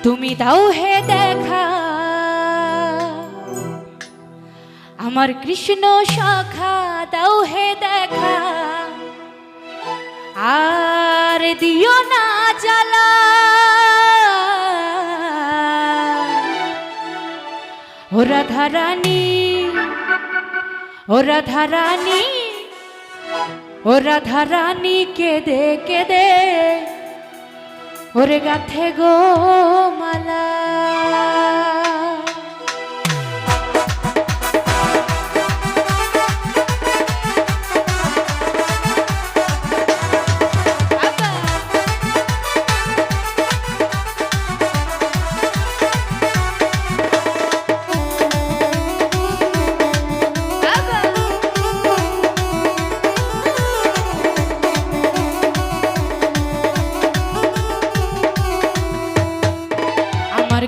তুমি দাও হে দেখা আমার কৃষ্ণ সখা, দাও হে দেখা আর দিও না জ্বালা। ও রাধা রানী, ও রাধা রানী, ও রাধা রানী কেঁদে কেঁদে ওরে গাথে গো মালা।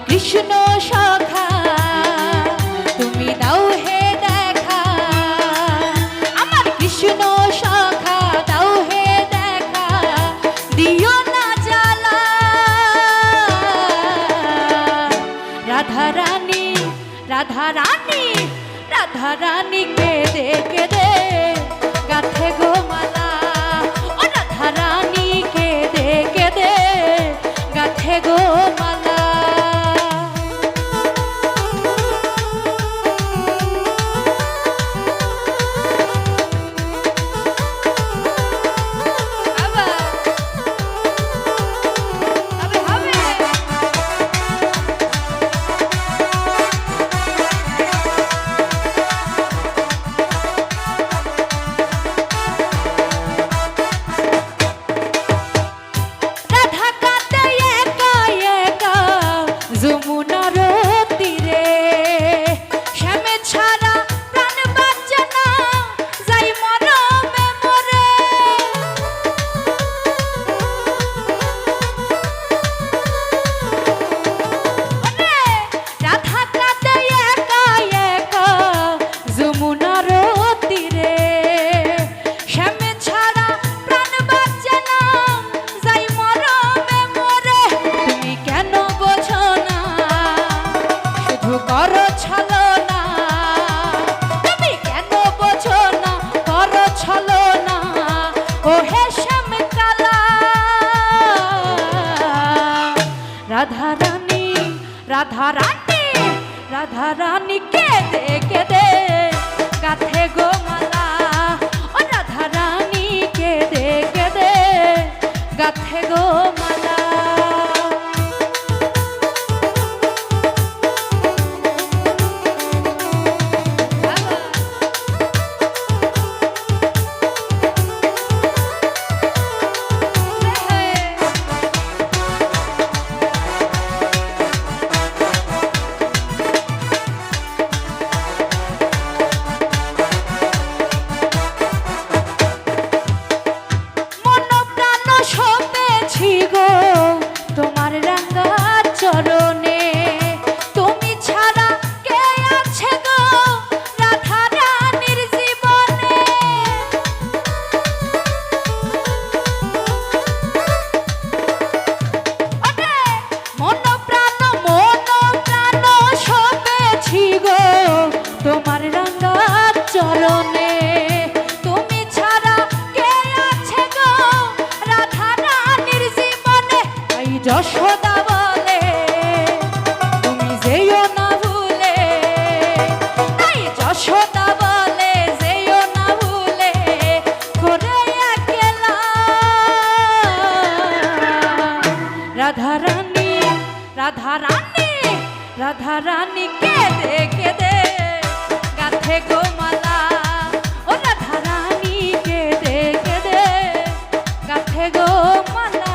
কৃষ্ণ সখা তুমি দাও হে দেখা আমার কৃষ্ণ সখা, দাও হে দেখা দিও না জ্বালা। রাধা রানী, রাধা রানী, রাধা রানী কেঁদে কেঁদে গাথে গো মালা। ও রাধা রানী কেঁদে কেঁদে গাথে গো মালা। রাধা রানী, রাধা রানী, রাধা রানী কেঁদে কেঁদে গাথে গো মালা। ও রাধা রানী কেঁদে কেঁদে গাথে গো মালা। তোমার রাঙ্গা চরণে তুমি ছাড়া কে আছে গো রাধা রানীর জীবনে। এই যশোদা বলে তুমি যেও না ভুলে, এই যশোদা বলে যেও না ভুলে করে একলা। রাধা রানী, রাধা রানী, রাধা রানী কেঁদে কেঁদে গাথে গো মালা। ও রাধা রানী কেঁদে কেঁদে গাথে গো মালা।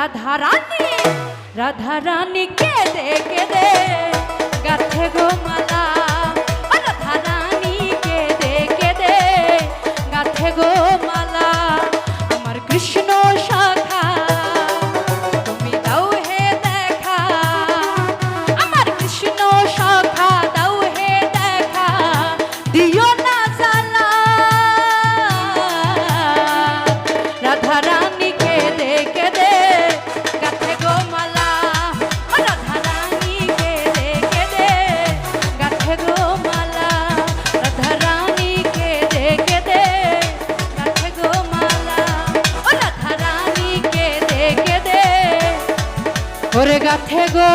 রাধা রানী কেঁদে গাথে গো মালা ও রাধা রানী কেঁদে গাথে গো মালা আমার কৃষ্ণ শাখা তুমি দাও হে দেখা আমার কৃষ্ণ শাখা দাও হে দেখা দিও না জ্বালা রাধা রানী কেঁদে গাথে গো মালা ও রাধা রানী কেঁদে গাথে গো মালা রাধা রানী কেঁদে গাথে গো মালা ও রাধা রানী কেঁদে ওরে গাথে গো